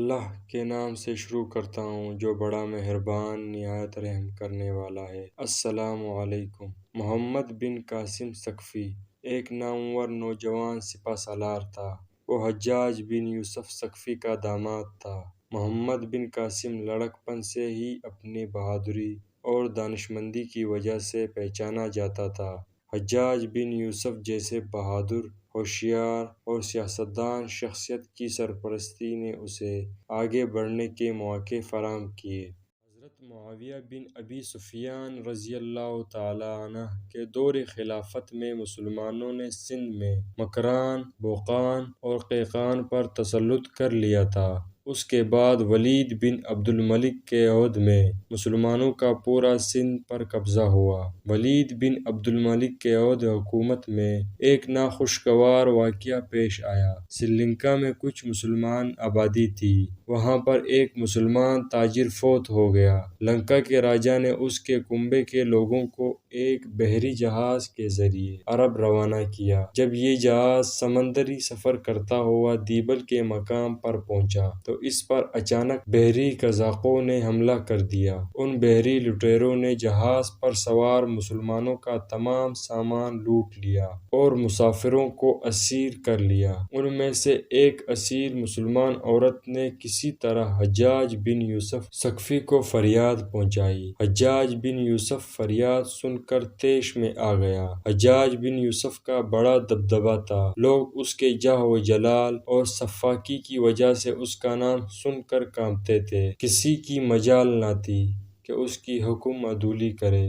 اللہ کے نام سے شروع کرتا ہوں جو بڑا مہربان نہایت رحم کرنے والا ہے۔ السلام علیکم۔ محمد بن قاسم ثقفی ایک نامور نوجوان سپہ سالار تھا۔ وہ حجاج بن یوسف ثقفی کا داماد تھا۔ محمد بن قاسم لڑکپن سے ہی اپنی بہادری اور دانشمندی کی وجہ سے پہچانا جاتا تھا۔ حجاج بن یوسف جیسے بہادر، ہوشیار اور سیاستدان شخصیت کی سرپرستی نے اسے آگے بڑھنے کے مواقع فراہم کیے۔ حضرت معاویہ بن ابی سفیان رضی اللہ تعالیٰ عنہ کے دور خلافت میں مسلمانوں نے سندھ میں مکران، بوقان اور قیقان پر تسلط کر لیا تھا۔ اس کے بعد ولید بن عبد الملک کے عہد میں مسلمانوں کا پورا سندھ پر قبضہ ہوا۔ ولید بن عبد الملک کے عہد حکومت میں ایک ناخوشگوار واقعہ پیش آیا۔ سری لنکا میں کچھ مسلمان آبادی تھی۔ وہاں پر ایک مسلمان تاجر فوت ہو گیا۔ لنکا کے راجا نے اس کے کنبے کے لوگوں کو ایک بحری جہاز کے ذریعے عرب روانہ کیا۔ جب یہ جہاز سمندری سفر کرتا ہوا دیبل کے مقام پر پہنچا تو اس پر اچانک بحری قزاقوں نے حملہ کر دیا۔ ان بحری لٹیروں نے جہاز پر سوار مسلمانوں کا تمام سامان لوٹ لیا اور مسافروں کو اسیر کر لیا۔ ان میں سے ایک اسیر مسلمان عورت نے کسی طرح حجاج بن یوسف ثقفی کو فریاد پہنچائی۔ حجاج بن یوسف فریاد سن کر طیش میں آ گیا۔ حجاج بن یوسف کا بڑا دبدبہ تھا۔ لوگ اس کے جاہ و جلال اور سفاکی کی وجہ سے اس کا نام سن کر کانپتے تھے۔ کسی کی مجال نہ تھی کہ اس کی حکم عدولی کرے۔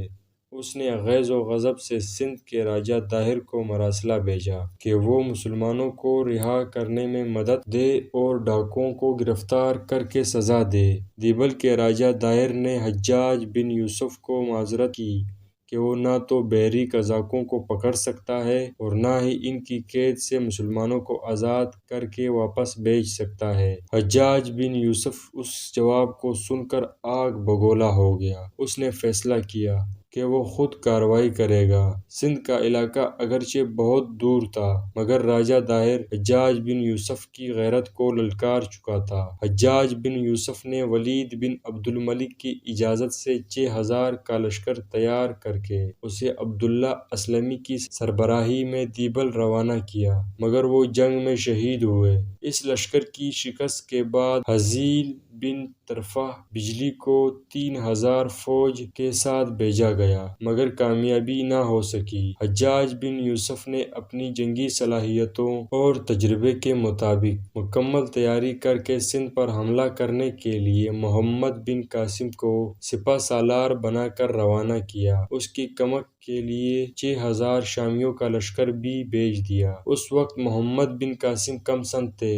اس نے غیظ و غضب سے سندھ کے راجا طاہر کو مراسلہ بھیجا کہ وہ مسلمانوں کو رہا کرنے میں مدد دے اور ڈاکوؤں کو گرفتار کر کے سزا دے۔ دیبل کے راجا طاہر نے حجاج بن یوسف کو معذرت کی کہ وہ نہ تو بحری قزاقوں کو پکڑ سکتا ہے اور نہ ہی ان کی قید سے مسلمانوں کو آزاد کر کے واپس بھیج سکتا ہے۔ حجاج بن یوسف اس جواب کو سن کر آگ بگولا ہو گیا۔ اس نے فیصلہ کیا کہ وہ خود کارروائی کرے گا۔ سندھ کا علاقہ اگرچہ بہت دور تھا مگر راجا طاہر حجاج بن یوسف کی غیرت کو للکار چکا تھا۔ حجاج بن یوسف نے ولید بن عبد الملک کی اجازت سے 6000 کا لشکر تیار کر کے اسے عبداللہ اسلمی کی سربراہی میں دیبل روانہ کیا مگر وہ جنگ میں شہید ہوئے۔ اس لشکر کی شکست کے بعد حذیل بن طرفہ بجلی کو 3000 فوج کے ساتھ بھیجا گیا مگر کامیابی نہ ہو سکی۔ حجاج بن یوسف نے اپنی جنگی صلاحیتوں اور تجربے کے مطابق مکمل تیاری کر کے سندھ پر حملہ کرنے کے لیے محمد بن قاسم کو سپہ سالار بنا کر روانہ کیا۔ اس کی کمک کے لیے 6000 شامیوں کا لشکر بھی بھیج دیا۔ اس وقت محمد بن قاسم کم سن تھے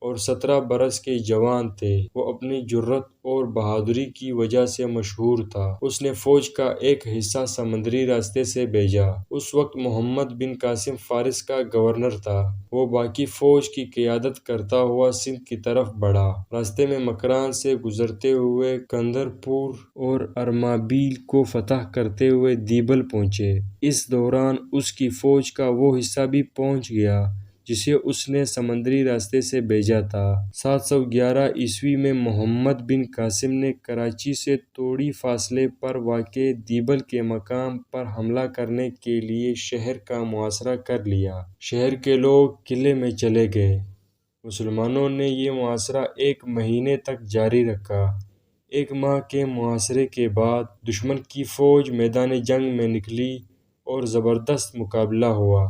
اور 17 برس کے جوان تھے۔ وہ اپنی جرأت اور بہادری کی وجہ سے مشہور تھا۔ اس نے فوج کا ایک حصہ سمندری راستے سے بھیجا۔ اس وقت محمد بن قاسم فارس کا گورنر تھا۔ وہ باقی فوج کی قیادت کرتا ہوا سندھ کی طرف بڑھا۔ راستے میں مکران سے گزرتے ہوئے کندرپور اور ارمابیل کو فتح کرتے ہوئے دیبل پہنچے۔ اس دوران اس کی فوج کا وہ حصہ بھی پہنچ گیا جسے اس نے سمندری راستے سے بھیجا تھا۔ 711 عیسوی میں محمد بن قاسم نے کراچی سے تھوڑی فاصلے پر واقع دیبل کے مقام پر حملہ کرنے کے لیے شہر کا محاصرہ کر لیا۔ شہر کے لوگ قلعے میں چلے گئے۔ مسلمانوں نے یہ محاصرہ 1 مہینے تک جاری رکھا۔ 1 ماہ کے محاصرے کے بعد دشمن کی فوج میدان جنگ میں نکلی اور زبردست مقابلہ ہوا۔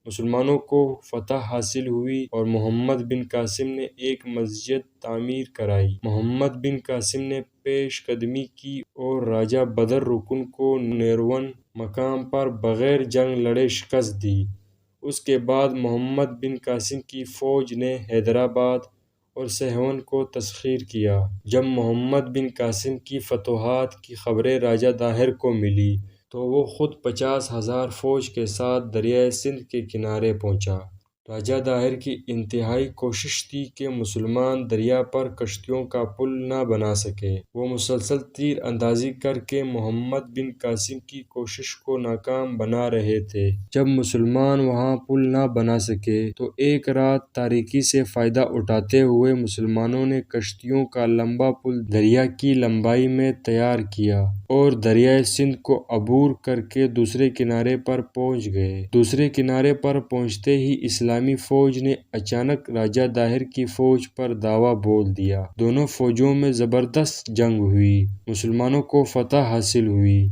مسلمانوں کو فتح حاصل ہوئی اور محمد بن قاسم نے ایک مسجد تعمیر کرائی۔ محمد بن قاسم نے پیش قدمی کی اور راجہ بدر رکن کو نیرون مقام پر بغیر جنگ لڑے شکست دی۔ اس کے بعد محمد بن قاسم کی فوج نے حیدرآباد اور سیہون کو تسخیر کیا۔ جب محمد بن قاسم کی فتوحات کی خبریں راجہ طاہر کو ملی تو وہ خود 50,000 فوج کے ساتھ دریائے سندھ کے کنارے پہنچا۔ راجہ داہر کی انتہائی کوشش تھی کہ مسلمان دریا پر کشتیوں کا پل نہ بنا سکے۔ وہ مسلسل تیر اندازی کر کے محمد بن قاسم کی کوشش کو ناکام بنا رہے تھے۔ جب مسلمان وہاں پل نہ بنا سکے تو ایک رات تاریکی سے فائدہ اٹھاتے ہوئے مسلمانوں نے کشتیوں کا لمبا پل دریا کی لمبائی میں تیار کیا اور دریائے سندھ کو عبور کر کے دوسرے کنارے پر پہنچ گئے۔ دوسرے کنارے پر پہنچتے ہی اسلامی فوج نے اچانک راجہ داہر کی فوج پر دعویٰ بول دیا۔ دونوں فوجوں میں زبردست جنگ ہوئی۔ مسلمانوں کو فتح حاصل ہوئی۔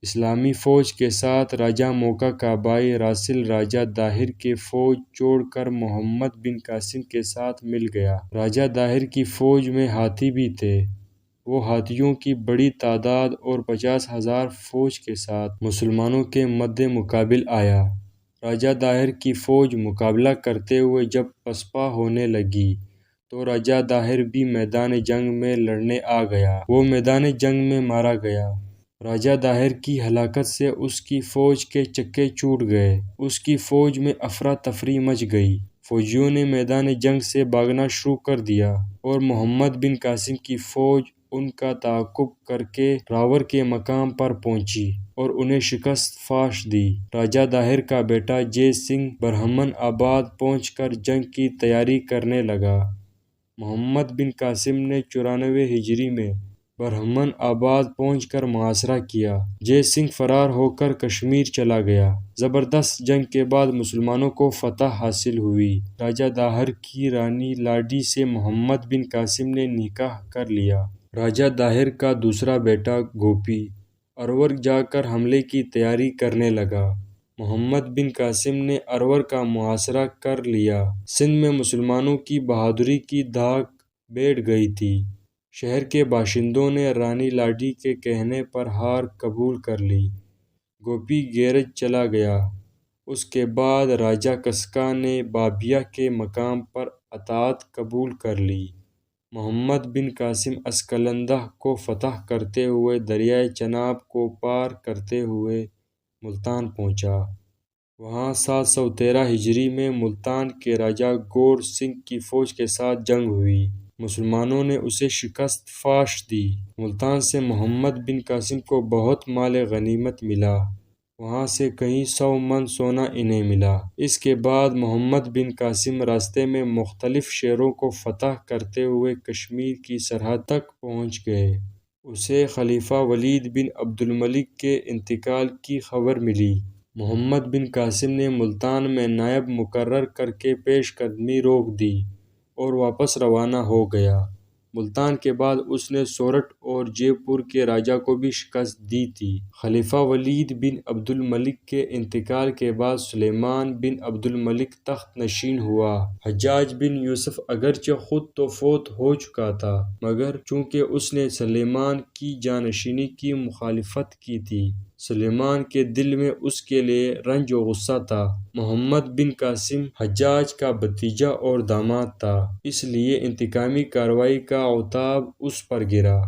اسلامی فوج کے ساتھ راجہ موقع کا بھائی راسل راجہ داہر کے فوج چھوڑ کر محمد بن قاسم کے ساتھ مل گیا۔ راجہ داہر کی فوج میں ہاتھی بھی تھے۔ وہ ہاتھیوں کی بڑی تعداد اور 50,000 فوج کے ساتھ مسلمانوں کے مد مقابل آیا۔ راجہ داہر کی فوج مقابلہ کرتے ہوئے جب پسپا ہونے لگی تو راجہ داہر بھی میدان جنگ میں لڑنے آ گیا۔ وہ میدان جنگ میں مارا گیا۔ راجہ داہر کی ہلاکت سے اس کی فوج کے چکے چھوٹ گئے۔ اس کی فوج میں افراتفری مچ گئی۔ فوجیوں نے میدان جنگ سے بھاگنا شروع کر دیا اور محمد بن قاسم کی فوج ان کا تعاقب کر کے راور کے مقام پر پہنچی اور انہیں شکست فاش دی۔ راجہ داہر کا بیٹا جے سنگھ برہمن آباد پہنچ کر جنگ کی تیاری کرنے لگا۔ محمد بن قاسم نے 94 ہجری میں برہمن آباد پہنچ کر محاصرہ کیا۔ جے سنگھ فرار ہو کر کشمیر چلا گیا۔ زبردست جنگ کے بعد مسلمانوں کو فتح حاصل ہوئی۔ راجہ داہر کی رانی لاڈی سے محمد بن قاسم نے نکاح کر لیا۔ راجہ داہر کا دوسرا بیٹا گوپی ارور جا کر حملے کی تیاری کرنے لگا۔ محمد بن قاسم نے ارور کا محاصرہ کر لیا۔ سندھ میں مسلمانوں کی بہادری کی دھاک بیٹھ گئی تھی۔ شہر کے باشندوں نے رانی لاڈی کے کہنے پر ہار قبول کر لی۔ گوپی گیرج چلا گیا۔ اس کے بعد راجہ کسکا نے بابیا کے مقام پر اطاعت قبول کر لی۔ محمد بن قاسم اسکلندہ کو فتح کرتے ہوئے دریائے چناب کو پار کرتے ہوئے ملتان پہنچا۔ وہاں 713 ہجری میں ملتان کے راجہ گور سنگھ کی فوج کے ساتھ جنگ ہوئی۔ مسلمانوں نے اسے شکست فاش دی۔ ملتان سے محمد بن قاسم کو بہت مال غنیمت ملا۔ وہاں سے کئی 100 من سونا انہیں ملا۔ اس کے بعد محمد بن قاسم راستے میں مختلف شہروں کو فتح کرتے ہوئے کشمیر کی سرحد تک پہنچ گئے۔ اسے خلیفہ ولید بن عبد الملک کے انتقال کی خبر ملی۔ محمد بن قاسم نے ملتان میں نائب مقرر کر کے پیش قدمی روک دی اور واپس روانہ ہو گیا۔ ملتان کے بعد اس نے سورت اور جے پور کے راجہ کو بھی شکست دی تھی۔ خلیفہ ولید بن عبد الملک کے انتقال کے بعد سلیمان بن عبد الملک تخت نشین ہوا۔ حجاج بن یوسف اگرچہ خود تو فوت ہو چکا تھا مگر چونکہ اس نے سلیمان کی جانشینی کی مخالفت کی تھی، سلیمان کے دل میں اس کے لیے رنج و غصہ تھا۔ محمد بن قاسم حجاج کا بھتیجا اور داماد تھا، اس لیے انتقامی کارروائی کا عتاب اس پر گرا۔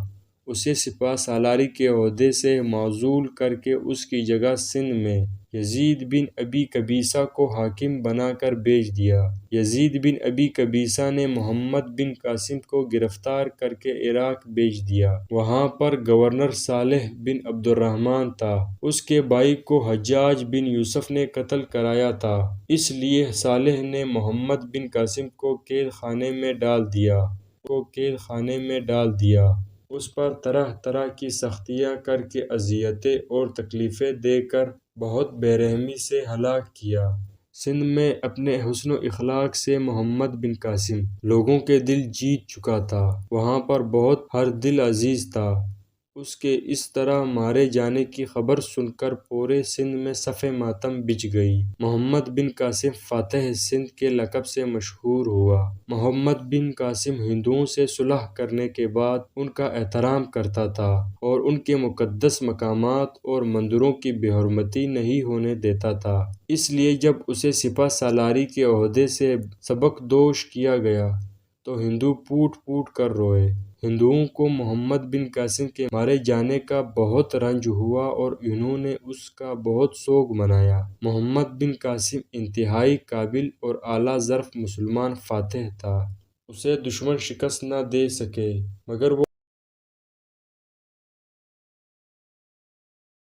اسے سپہ سالاری کے عہدے سے معزول کر کے اس کی جگہ سندھ میں یزید بن ابی قبیصہ کو حاکم بنا کر بھیج دیا۔ یزید بن ابی قبیصہ نے محمد بن قاسم کو گرفتار کر کے عراق بھیج دیا۔ وہاں پر گورنر صالح بن عبد الرحمن تھا۔ اس کے بھائی کو حجاج بن یوسف نے قتل کرایا تھا، اس لیے صالح نے محمد بن قاسم کو قید خانے میں ڈال دیا۔ اس پر طرح طرح کی سختیاں کر کے اذیتیں اور تکلیفیں دے کر بہت بے رحمی سے ہلاک کیا۔ سندھ میں اپنے حسن و اخلاق سے محمد بن قاسم لوگوں کے دل جیت چکا تھا۔ وہاں پر بہت ہر دل عزیز تھا۔ اس کے اس طرح مارے جانے کی خبر سن کر پورے سندھ میں صف ماتم بچھ گئی۔ محمد بن قاسم فاتح سندھ کے لقب سے مشہور ہوا۔ محمد بن قاسم ہندوؤں سے صلح کرنے کے بعد ان کا احترام کرتا تھا اور ان کے مقدس مقامات اور مندروں کی بے حرمتی نہیں ہونے دیتا تھا۔ اس لیے جب اسے سپہ سالاری کے عہدے سے سبکدوش کیا گیا تو ہندو پھوٹ پھوٹ کر روئے۔ ہندوؤں کو محمد بن قاسم کے مارے جانے کا بہت رنج ہوا اور انہوں نے اس کا بہت سوگ منایا۔ محمد بن قاسم انتہائی قابل اور اعلیٰ ظرف مسلمان فاتح تھا۔ اسے دشمن شکست نہ دے سکے، مگر وہ